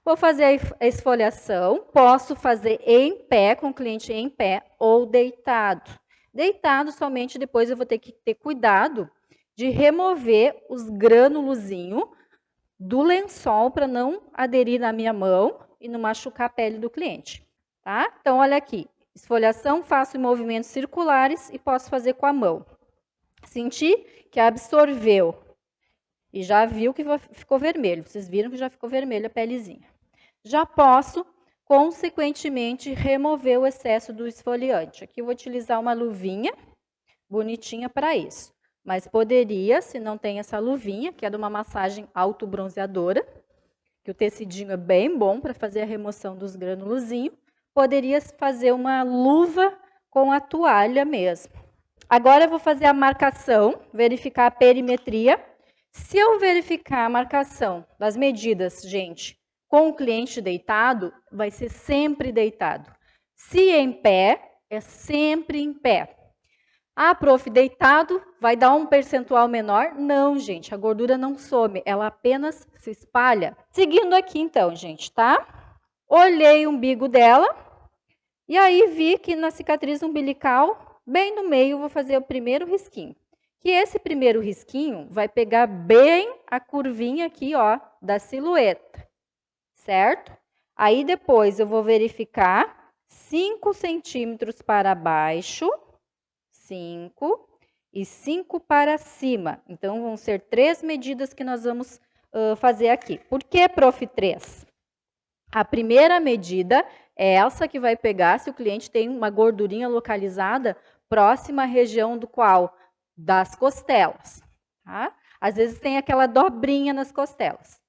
Vou fazer a esfoliação, posso fazer em pé, com o cliente em pé ou deitado. Deitado somente depois eu vou ter que ter cuidado de remover os granulozinhos do lençol para não aderir na minha mão e não machucar a pele do cliente, tá? Então, olha aqui, esfoliação faço em movimentos circulares e posso fazer com a mão. Senti que absorveu e já viu que ficou vermelho, vocês viram que já ficou vermelho a pelezinha. Já posso, consequentemente, remover o excesso do esfoliante. Aqui eu vou utilizar uma luvinha bonitinha para isso. Mas poderia, se não tem essa luvinha, que é de uma massagem autobronzeadora, que o tecidinho é bem bom para fazer a remoção dos granulozinhos, poderia fazer uma luva com a toalha mesmo. Agora eu vou fazer a marcação, verificar a perimetria. Se eu verificar a marcação das medidas, gente, com o cliente deitado, vai ser sempre deitado. Se em pé, é sempre em pé. Ah, prof, deitado vai dar um percentual menor? Não, gente, a gordura não some, ela apenas se espalha. Seguindo aqui então, gente, tá? Olhei o umbigo dela e aí vi que na cicatriz umbilical, bem no meio, vou fazer o primeiro risquinho. Que esse primeiro risquinho vai pegar bem a curvinha aqui, ó, da silhueta, certo? Aí depois eu vou verificar 5 centímetros para baixo, 5 e 5 para cima. Então, vão ser 3 medidas que nós vamos fazer aqui. Por que, prof, 3? A primeira medida é essa que vai pegar se o cliente tem uma gordurinha localizada próxima à região do qual? Das costelas. Tá? Às vezes tem aquela dobrinha nas costelas.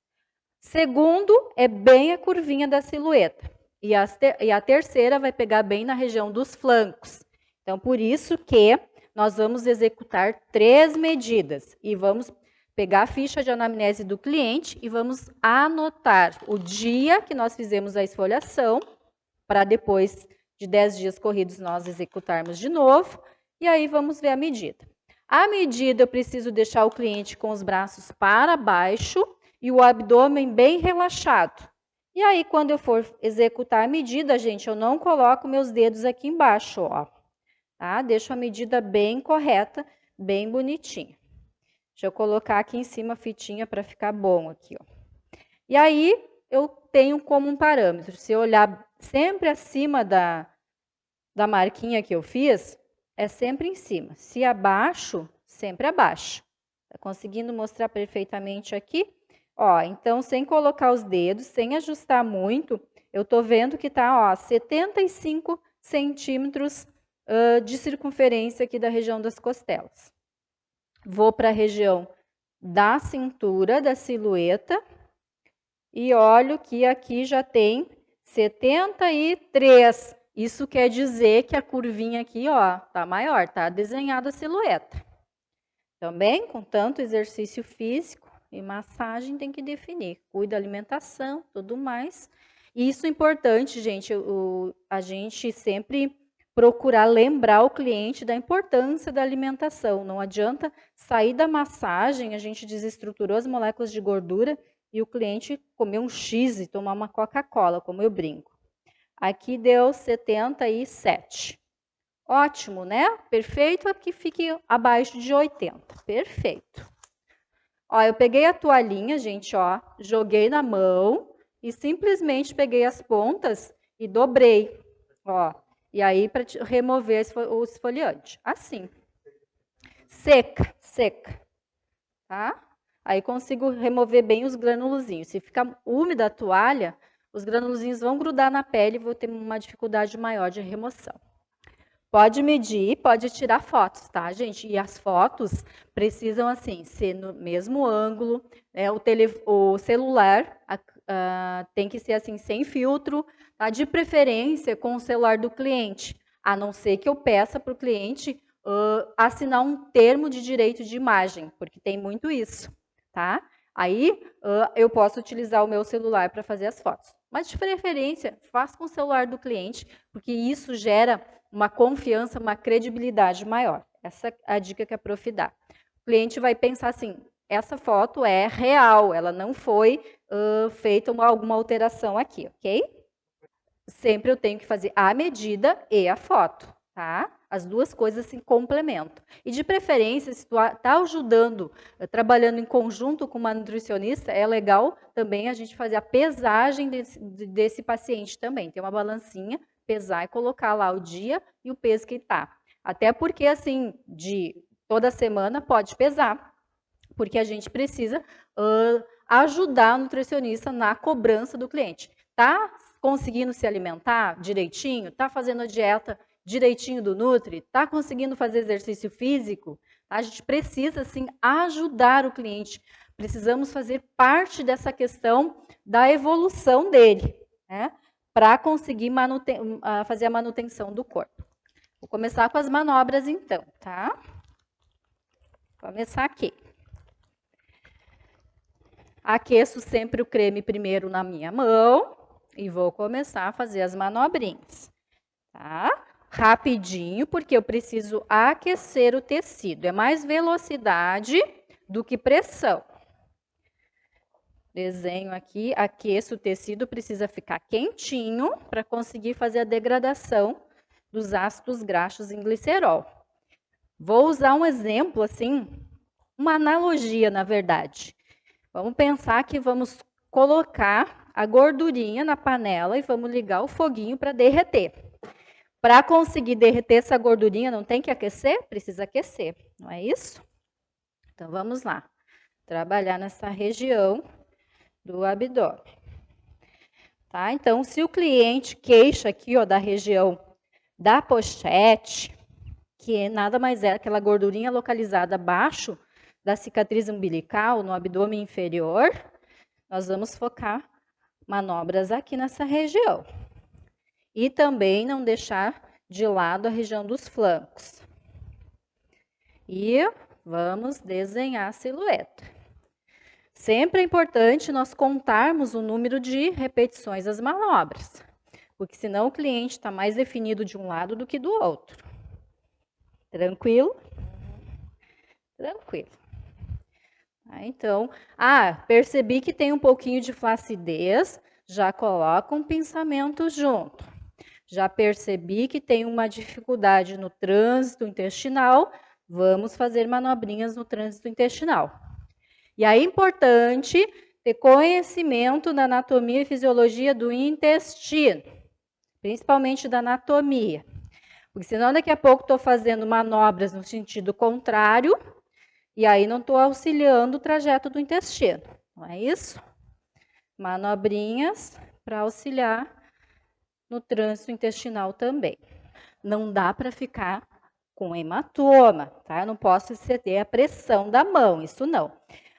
Segundo, é bem a curvinha da silhueta. E a terceira vai pegar bem na região dos flancos. Então, por isso que nós vamos executar 3 medidas. E vamos pegar a ficha de anamnese do cliente e vamos anotar o dia que nós fizemos a esfoliação, para depois de 10 dias corridos nós executarmos de novo. E aí vamos ver a medida. A medida eu preciso deixar o cliente com os braços para baixo e o abdômen bem relaxado. E aí, quando eu for executar a medida, gente, eu não coloco meus dedos aqui embaixo, ó. Tá? Deixo a medida bem correta, bem bonitinha. Deixa eu colocar aqui em cima a fitinha para ficar bom aqui, ó. E aí, eu tenho como um parâmetro. Se eu olhar sempre acima da marquinha que eu fiz, é sempre em cima. Se abaixo, sempre abaixo. Tá conseguindo mostrar perfeitamente aqui? Ó, então, sem colocar os dedos, sem ajustar muito, eu tô vendo que tá, ó, 75 centímetros de circunferência aqui da região das costelas. Vou para a região da cintura, da silhueta, e olho que aqui já tem 73. Isso quer dizer que a curvinha aqui, ó, tá maior, tá desenhada a silhueta. Também, com tanto exercício físico e massagem, tem que definir. Cuida da alimentação, tudo mais. E isso é importante, gente, a gente sempre procurar lembrar o cliente da importância da alimentação. Não adianta sair da massagem, a gente desestruturou as moléculas de gordura e o cliente comer um X e tomar uma Coca-Cola, como eu brinco. Aqui deu 77. Ótimo, né? Perfeito, que fique abaixo de 80. Perfeito. Ó, eu peguei a toalhinha, gente, ó, joguei na mão e simplesmente peguei as pontas e dobrei, ó. E aí, para remover o esfoliante. Assim. Seca, seca. Tá? Aí consigo remover bem os granulozinhos. Se ficar úmida a toalha, os granulozinhos vão grudar na pele e vou ter uma dificuldade maior de remoção. Pode medir, pode tirar fotos, tá, gente? E as fotos precisam, assim, ser no mesmo ângulo, né? O celular tem que ser, assim, sem filtro, tá? De preferência com o celular do cliente, a não ser que eu peça para o cliente assinar um termo de direito de imagem, porque tem muito isso, tá? Aí eu posso utilizar o meu celular para fazer as fotos. Mas, de preferência, faça com o celular do cliente, porque isso gera uma confiança, uma credibilidade maior. Essa é a dica que a prof dá. O cliente vai pensar assim, essa foto é real, ela não foi feita alguma alteração aqui, ok? Sempre eu tenho que fazer a medida e a foto, tá? As duas coisas se complementam. E de preferência, se tu tá ajudando, trabalhando em conjunto com uma nutricionista, é legal também a gente fazer a pesagem desse paciente também. Ter uma balancinha, pesar e colocar lá o dia e o peso que tá. Até porque, assim, de toda semana pode pesar, porque a gente precisa ajudar o nutricionista na cobrança do cliente. Tá conseguindo se alimentar direitinho? Tá fazendo a dieta direitinho do Nutri? Tá conseguindo fazer exercício físico? A gente precisa, sim, ajudar o cliente. Precisamos fazer parte dessa questão da evolução dele, né? Para conseguir fazer a manutenção do corpo. Vou começar com as manobras, então, tá? Vou começar aqui. Aqueço sempre o creme primeiro na minha mão e vou começar a fazer as manobrinhas, tá? Rapidinho, porque eu preciso aquecer o tecido. É mais velocidade do que pressão. Desenho aqui, aqueço o tecido, precisa ficar quentinho para conseguir fazer a degradação dos ácidos graxos em glicerol. Vou usar um exemplo, assim, uma analogia, na verdade. Vamos pensar que vamos colocar a gordurinha na panela e vamos ligar o foguinho para derreter. Para conseguir derreter essa gordurinha, não tem que aquecer? Precisa aquecer, não é isso? Então, vamos lá. Trabalhar nessa região do abdômen. Tá? Então, se o cliente queixa aqui, ó, da região da pochete, que nada mais é aquela gordurinha localizada abaixo da cicatriz umbilical, no abdômen inferior, nós vamos focar manobras aqui nessa região. E também não deixar de lado a região dos flancos. E vamos desenhar a silhueta. Sempre é importante nós contarmos o número de repetições das manobras, porque senão o cliente está mais definido de um lado do que do outro. Tranquilo? Tranquilo. Então, percebi que tem um pouquinho de flacidez, já coloca um pensamento junto. Já percebi que tem uma dificuldade no trânsito intestinal, vamos fazer manobrinhas no trânsito intestinal. E aí é importante ter conhecimento da anatomia e fisiologia do intestino, principalmente da anatomia. Porque senão daqui a pouco estou fazendo manobras no sentido contrário, e aí não estou auxiliando o trajeto do intestino, não é isso? Manobrinhas para auxiliar no trânsito intestinal também. Não dá para ficar com hematoma, tá? Eu não posso exceder a pressão da mão, isso não.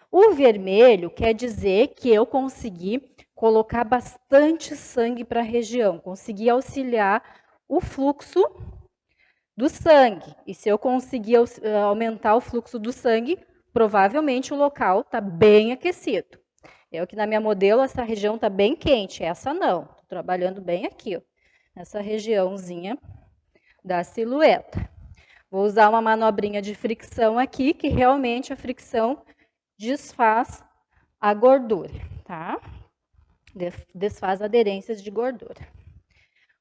O vermelho quer dizer que eu consegui colocar bastante sangue para a região, consegui auxiliar o fluxo do sangue. E se eu conseguir aumentar o fluxo do sangue, provavelmente o local está bem aquecido. Eu que na minha modelo, essa região está bem quente, essa não. Estou trabalhando bem aqui, ó, nessa regiãozinha da silhueta. Vou usar uma manobrinha de fricção aqui, que realmente a fricção desfaz a gordura, tá? Desfaz aderências de gordura.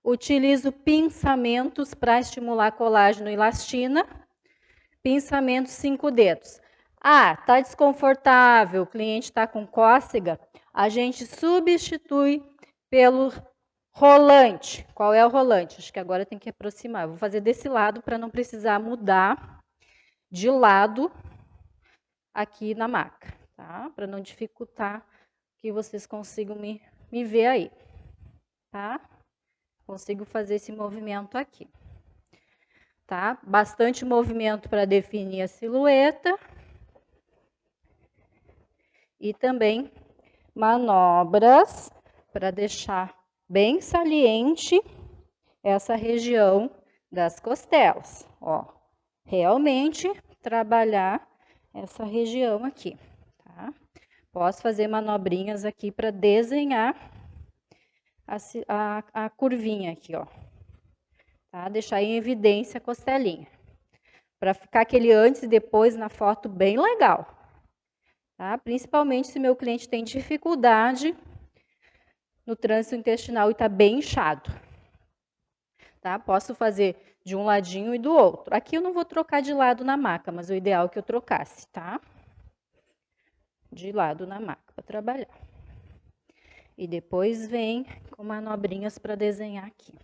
Utilizo pinçamentos para estimular colágeno e elastina. Pinçamentos 5 dedos. Tá desconfortável, o cliente está com cócega, a gente substitui pelo rolante. Qual é o rolante? Acho que agora tem que aproximar. Vou fazer desse lado para não precisar mudar de lado aqui na maca, tá? Para não dificultar que vocês consigam me ver aí, tá? Consigo fazer esse movimento aqui. Tá? Bastante movimento para definir a silhueta. E também manobras para deixar bem saliente essa região das costelas. Ó, realmente trabalhar essa região aqui, tá? Posso fazer manobrinhas aqui para desenhar a curvinha aqui, ó. Tá? Deixar em evidência a costelinha. Para ficar aquele antes e depois na foto bem legal. tá? Principalmente se meu cliente tem dificuldade no trânsito intestinal e está bem inchado, tá? Posso fazer de um ladinho e do outro. Aqui eu não vou trocar de lado na maca, mas o ideal é que eu trocasse, tá? De lado na maca para trabalhar. E depois vem com manobrinhas para desenhar aqui.